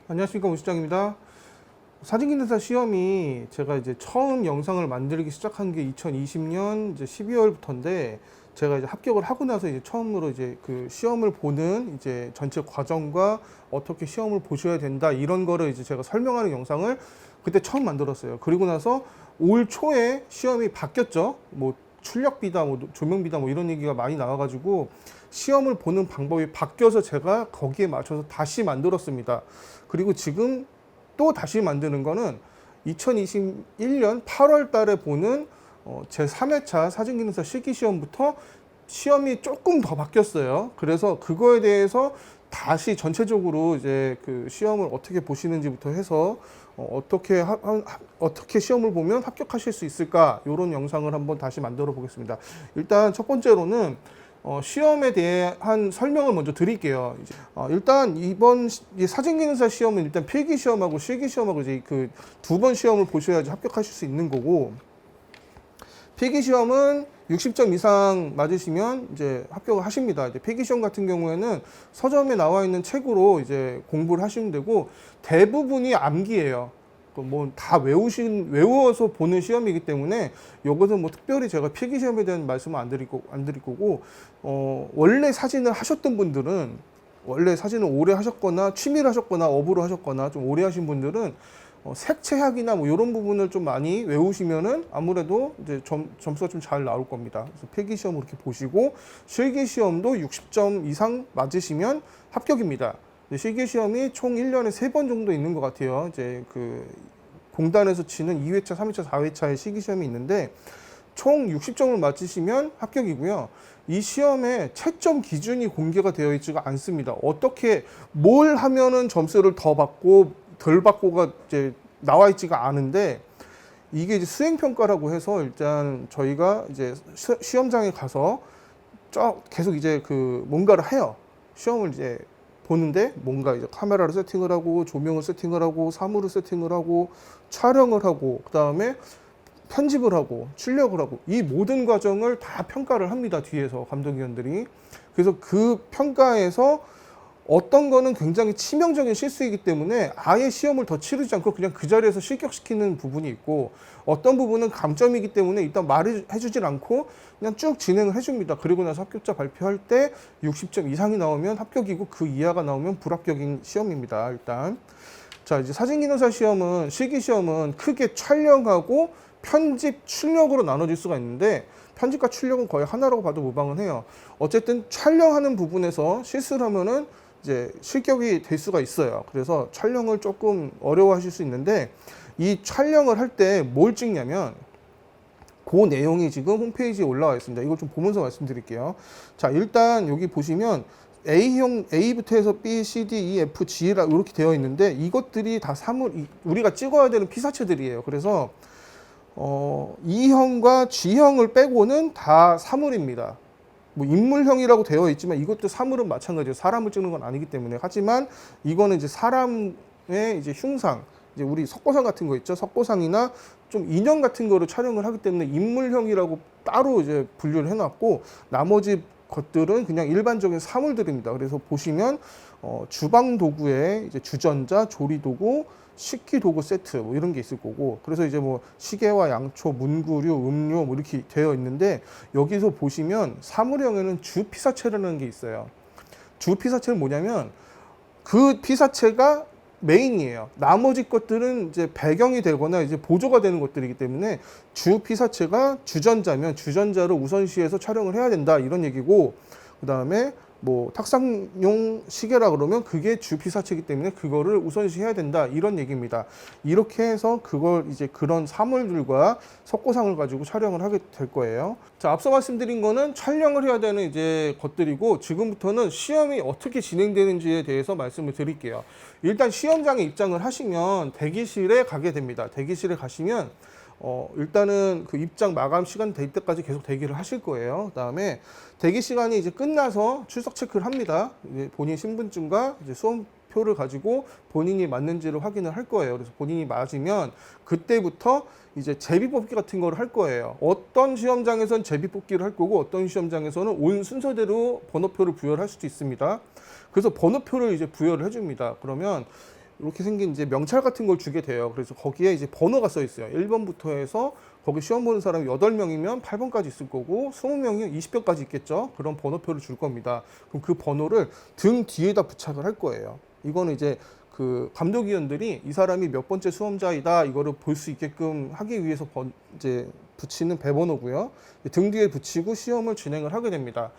안녕하십니까, 오 실장입니다. 사진기능사 시험이 제가 이제 처음 영상을 만들기 시작한 게 2020년 이제 12월부터인데, 제가 이제 합격을 하고 나서 이제 처음으로 이제 그 시험을 보는 이제 전체 과정과 어떻게 시험을 보셔야 된다, 이런 거를 이제 제가 설명하는 영상을 그때 처음 만들었어요. 그리고 나서 올 초에 시험이 바뀌었죠. 뭐 출력비다, 뭐 조명비다, 뭐 이런 얘기가 많이 나와가지고 시험을 보는 방법이 바뀌어서 제가 거기에 맞춰서 다시 만들었습니다. 그리고 지금 또 다시 만드는 거는 2021년 8월 달에 보는 제 3회차 사진기능사 실기시험부터 시험이 조금 더 바뀌었어요. 그래서 그거에 대해서 다시 전체적으로 이제 그 시험을 어떻게 보시는지부터 해서 어떻게 시험을 보면 합격하실 수 있을까, 이런 영상을 한번 다시 만들어 보겠습니다. 일단 첫 번째로는 시험에 대한 설명을 먼저 드릴게요. 일단 이번 사진기능사 시험은 일단 필기시험하고 실기시험하고 이제 그 두 번 시험을 보셔야지 합격하실 수 있는 거고, 필기시험은 60점 이상 맞으시면 이제 합격을 하십니다. 이제 필기시험 같은 경우에는 서점에 나와 있는 책으로 이제 공부를 하시면 되고, 대부분이 암기예요. 뭐 다 외워서 보는 시험이기 때문에 이것은 뭐 특별히 제가 필기시험에 대한 말씀은 안 드릴 거고, 원래 사진을 하셨던 분들은, 원래 사진을 오래 하셨거나 취미를 하셨거나 업으로 하셨거나 좀 오래 하신 분들은 색채학이나 뭐 이런 부분을 좀 많이 외우시면은 아무래도 이제 점수가 좀 잘 나올 겁니다. 그래서 필기시험 이렇게 보시고, 실기시험도 60점 이상 맞으시면 합격입니다. 실기시험이 총 1년에 3번 정도 있는 것 같아요. 이제 그 공단에서 치는 2회차, 3회차, 4회차의 실기시험이 있는데, 총 60점을 맞으시면 합격이고요. 이 시험에 채점 기준이 공개가 되어 있지가 않습니다. 어떻게 뭘 하면은 점수를 더 받고 덜 받고가 이제 나와 있지가 않은데, 이게 이제 수행평가라고 해서 일단 저희가 이제 시험장에 가서 계속 이제 그 뭔가를 해요. 시험을 이제 보는데 뭔가 이제 카메라를 세팅을 하고, 조명을 세팅을 하고, 사물을 세팅을 하고, 촬영을 하고, 그 다음에 편집을 하고, 출력을 하고, 이 모든 과정을 다 평가를 합니다, 뒤에서 감독위원들이. 그래서 그 평가에서 어떤 거는 굉장히 치명적인 실수이기 때문에 아예 시험을 더 치르지 않고 그냥 그 자리에서 실격시키는 부분이 있고, 어떤 부분은 감점이기 때문에 일단 말을 해주질 않고 그냥 쭉 진행을 해줍니다. 그리고 나서 합격자 발표할 때 60점 이상이 나오면 합격이고 그 이하가 나오면 불합격인 시험입니다. 일단 자, 이제 사진기능사 시험은, 실기시험은 크게 촬영하고 편집, 출력으로 나눠질 수가 있는데, 편집과 출력은 거의 하나라고 봐도 무방은 해요. 어쨌든 촬영하는 부분에서 실수를 하면은 이제 실격이 될 수가 있어요. 그래서 촬영을 조금 어려워하실 수 있는데, 이 촬영을 할 때 뭘 찍냐면 그 내용이 지금 홈페이지에 올라와 있습니다. 이걸 좀 보면서 말씀드릴게요. 자, 일단 여기 보시면 A부터 해서 B, C, D, E, F, G라 이렇게 되어 있는데, 이것들이 다 우리가 찍어야 되는 피사체들이에요. 그래서 E형과 G형을 빼고는 다 사물입니다. 뭐 인물형이라고 되어 있지만 이것도 사물은 마찬가지예요. 사람을 찍는 건 아니기 때문에. 하지만 이거는 이제 사람의 이제 흉상, 이제 우리 석고상 같은 거 있죠. 석고상이나 좀 인형 같은 거를 촬영을 하기 때문에 인물형이라고 따로 이제 분류를 해놨고, 나머지 것들은 그냥 일반적인 사물들입니다. 그래서 보시면 주방 도구에 이제 주전자, 조리 도구, 식기 도구 세트 뭐 이런 게 있을 거고, 그래서 이제 뭐 시계와 양초, 문구류, 음료 뭐 이렇게 되어 있는데, 여기서 보시면 사물형에는 주 피사체라는 게 있어요. 주 피사체는 뭐냐면 그 피사체가 메인이에요. 나머지 것들은 이제 배경이 되거나 이제 보조가 되는 것들이기 때문에, 주 피사체가 주전자면 주전자를 우선시해서 촬영을 해야 된다, 이런 얘기고, 그 다음에 뭐 탁상용 시계라 그러면 그게 주 피사체이기 때문에 그거를 우선시 해야 된다, 이런 얘기입니다. 이렇게 해서 그걸 이제 그런 사물들과 석고상을 가지고 촬영을 하게 될 거예요. 자, 앞서 말씀드린 거는 촬영을 해야 되는 이제 것들이고, 지금부터는 시험이 어떻게 진행되는지에 대해서 말씀을 드릴게요. 일단 시험장에 입장을 하시면 대기실에 가게 됩니다. 대기실에 가시면 일단은 그 입장 마감 시간 될 때까지 계속 대기를 하실 거예요. 그다음에 대기 시간이 이제 끝나서 출석 체크를 합니다. 이제 본인 신분증과 이제 수험 표를 가지고 본인이 맞는지를 확인을 할 거예요. 그래서 본인이 맞으면 그때부터 이제 제비뽑기 같은 걸 할 거예요. 어떤 시험장에서는 제비뽑기를 할 거고 어떤 시험장에서는 온 순서대로 번호표를 부여를 할 수도 있습니다. 그래서 번호표를 이제 부여를 해줍니다. 그러면 이렇게 생긴 이제 명찰 같은 걸 주게 돼요. 그래서 거기에 이제 번호가 써 있어요. 1번부터 해서 거기 시험 보는 사람이 8명이면 8번까지 있을 거고 20명이면 20번까지 있겠죠. 그런 번호표를 줄 겁니다. 그럼 그 번호를 등 뒤에다 부착을 할 거예요. 이거는 이제 그 감독위원들이 이 사람이 몇 번째 수험자이다 이거를 볼 수 있게끔 하기 위해서 이제 붙이는 배번호고요. 등 뒤에 붙이고 시험을 진행을 하게 됩니다.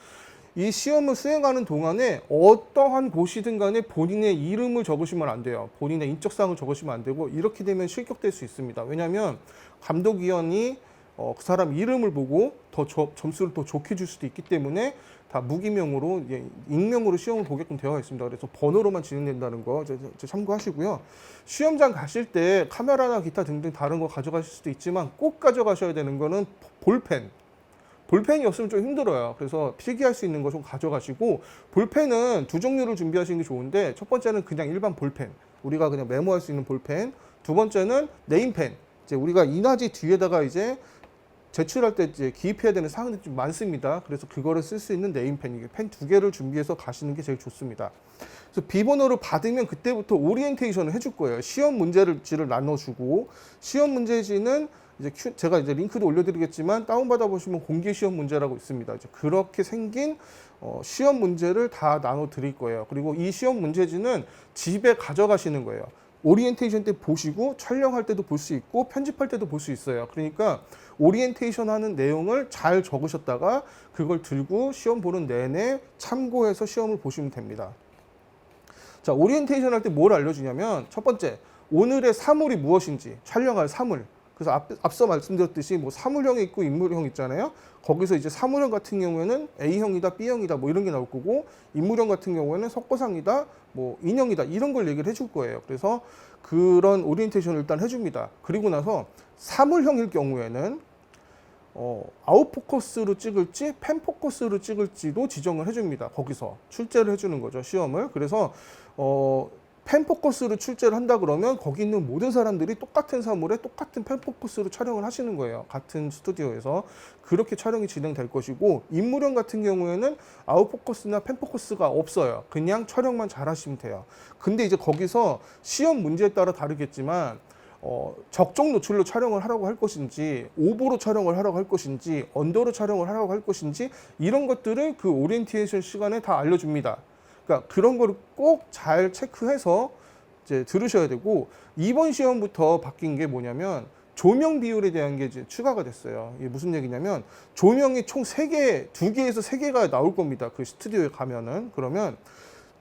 이 시험을 수행하는 동안에 어떠한 곳이든 간에 본인의 이름을 적으시면 안 돼요. 본인의 인적사항을 적으시면 안 되고 이렇게 되면 실격될 수 있습니다. 왜냐하면 감독위원이 그 사람 이름을 보고 더 점수를 더 좋게 줄 수도 있기 때문에 다 무기명으로 익명으로 시험을 보게끔 되어 있습니다. 그래서 번호로만 진행된다는 거 참고하시고요. 시험장 가실 때 카메라나 기타 등등 다른 거 가져가실 수도 있지만 꼭 가져가셔야 되는 거는 볼펜. 볼펜이 없으면 좀 힘들어요. 그래서 필기할 수 있는 거 좀 가져가시고 볼펜은 두 종류를 준비하시는 게 좋은데 첫 번째는 그냥 일반 볼펜. 우리가 그냥 메모할 수 있는 볼펜. 두 번째는 네임펜. 이제 우리가 인화지 뒤에다가 이제 제출할 때 이제 기입해야 되는 사항들이 좀 많습니다. 그래서 그거를 쓸 수 있는 네임펜, 이게 펜 2개를 준비해서 가시는 게 제일 좋습니다. 그래서 비번호를 받으면 그때부터 오리엔테이션을 해줄 거예요. 시험 문제지를 나눠주고 시험 문제지는 이제 제가 이제 링크도 올려드리겠지만 다운받아 보시면 공개 시험 문제라고 있습니다. 이제 그렇게 생긴 시험 문제를 다 나눠 드릴 거예요. 그리고 이 시험 문제지는 집에 가져가시는 거예요. 오리엔테이션 때 보시고 촬영할 때도 볼 수 있고 편집할 때도 볼 수 있어요. 그러니까 오리엔테이션 하는 내용을 잘 적으셨다가 그걸 들고 시험 보는 내내 참고해서 시험을 보시면 됩니다. 자, 오리엔테이션 할 때 뭘 알려주냐면 첫 번째, 오늘의 사물이 무엇인지 촬영할 사물. 그래서 앞서 말씀드렸듯이 뭐 사물형이 있고 인물형 있잖아요. 거기서 이제 사물형 같은 경우에는 A형이다, B형이다 뭐 이런 게 나올 거고 인물형 같은 경우에는 석고상이다, 뭐 인형이다 이런 걸 얘기를 해줄 거예요. 그래서 그런 오리엔테이션을 일단 해줍니다. 그리고 나서 사물형일 경우에는 아웃포커스로 찍을지 펜포커스로 찍을지도 지정을 해줍니다. 거기서 출제를 해주는 거죠, 시험을. 그래서 펜포커스로 출제를 한다 그러면 거기 있는 모든 사람들이 똑같은 사물에 똑같은 펜포커스로 촬영을 하시는 거예요. 같은 스튜디오에서. 그렇게 촬영이 진행될 것이고 인물형 같은 경우에는 아웃포커스나 펜포커스가 없어요. 그냥 촬영만 잘 하시면 돼요. 근데 이제 거기서 시험 문제에 따라 다르겠지만 적정 노출로 촬영을 하라고 할 것인지 오버로 촬영을 하라고 할 것인지 언더로 촬영을 하라고 할 것인지 이런 것들을 그 오리엔테이션 시간에 다 알려줍니다. 그러니까 그런 거를 꼭 잘 체크해서 이제 들으셔야 되고 이번 시험부터 바뀐 게 뭐냐면 조명 비율에 대한 게 이제 추가가 됐어요. 이게 무슨 얘기냐면 조명이 총 3개, 2개에서 3개가 나올 겁니다. 그 스튜디오에 가면은. 그러면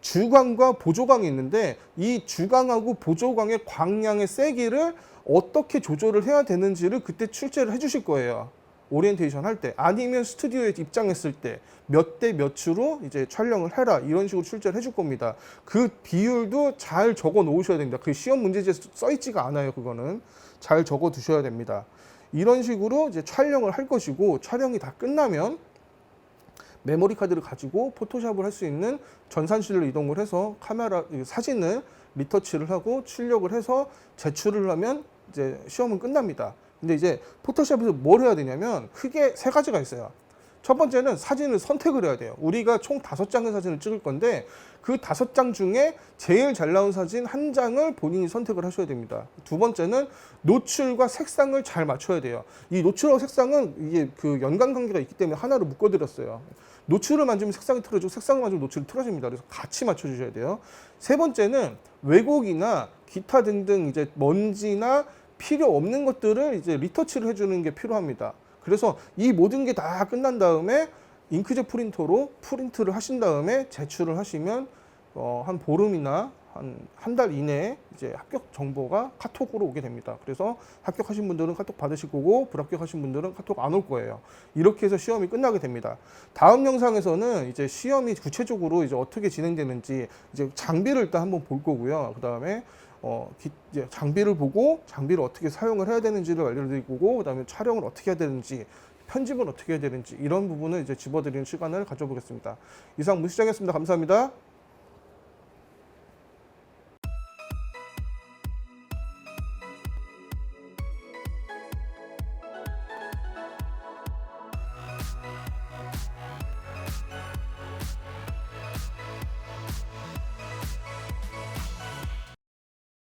주광과 보조광이 있는데 이 주광하고 보조광의 광량의 세기를 어떻게 조절을 해야 되는지를 그때 출제를 해주실 거예요. 오리엔테이션 할 때. 아니면 스튜디오에 입장했을 때 몇 대 몇으로 이제 촬영을 해라. 이런 식으로 출제를 해줄 겁니다. 그 비율도 잘 적어 놓으셔야 됩니다. 그 시험 문제지에 써 있지가 않아요. 그거는. 잘 적어 두셔야 됩니다. 이런 식으로 이제 촬영을 할 것이고 촬영이 다 끝나면 메모리 카드를 가지고 포토샵을 할 수 있는 전산실로 이동을 해서 카메라 사진을 리터치를 하고 출력을 해서 제출을 하면 이제 시험은 끝납니다. 근데 이제 포토샵에서 뭘 해야 되냐면 크게 3가지가 있어요. 첫 번째는 사진을 선택을 해야 돼요. 우리가 총 5장의 사진을 찍을 건데 그 5장 중에 제일 잘 나온 사진 1장을 본인이 선택을 하셔야 됩니다. 두 번째는 노출과 색상을 잘 맞춰야 돼요. 이 노출과 색상은 이게 그 연관관계가 있기 때문에 하나로 묶어드렸어요. 노출을 만지면 색상이 틀어지고 색상을 만지면 노출이 틀어집니다. 그래서 같이 맞춰주셔야 돼요. 세 번째는 왜곡이나 기타 등등 이제 먼지나 필요 없는 것들을 이제 리터치를 해주는 게 필요합니다. 그래서 이 모든 게 다 끝난 다음에 잉크젯 프린터로 프린트를 하신 다음에 제출을 하시면 한 보름이나 한 달 이내에 이제 합격 정보가 카톡으로 오게 됩니다. 그래서 합격하신 분들은 카톡 받으실 거고 불합격하신 분들은 카톡 안 올 거예요. 이렇게 해서 시험이 끝나게 됩니다. 다음 영상에서는 이제 시험이 구체적으로 이제 어떻게 진행되는지 이제 장비를 일단 한번 볼 거고요. 그 다음에 이제 장비를 보고 장비를 어떻게 사용을 해야 되는지를 알려드릴 거고 그다음에 촬영을 어떻게 해야 되는지 편집을 어떻게 해야 되는지 이런 부분을 이제 집어드리는 시간을 가져보겠습니다. 이상 문시장이었습니다. 감사합니다.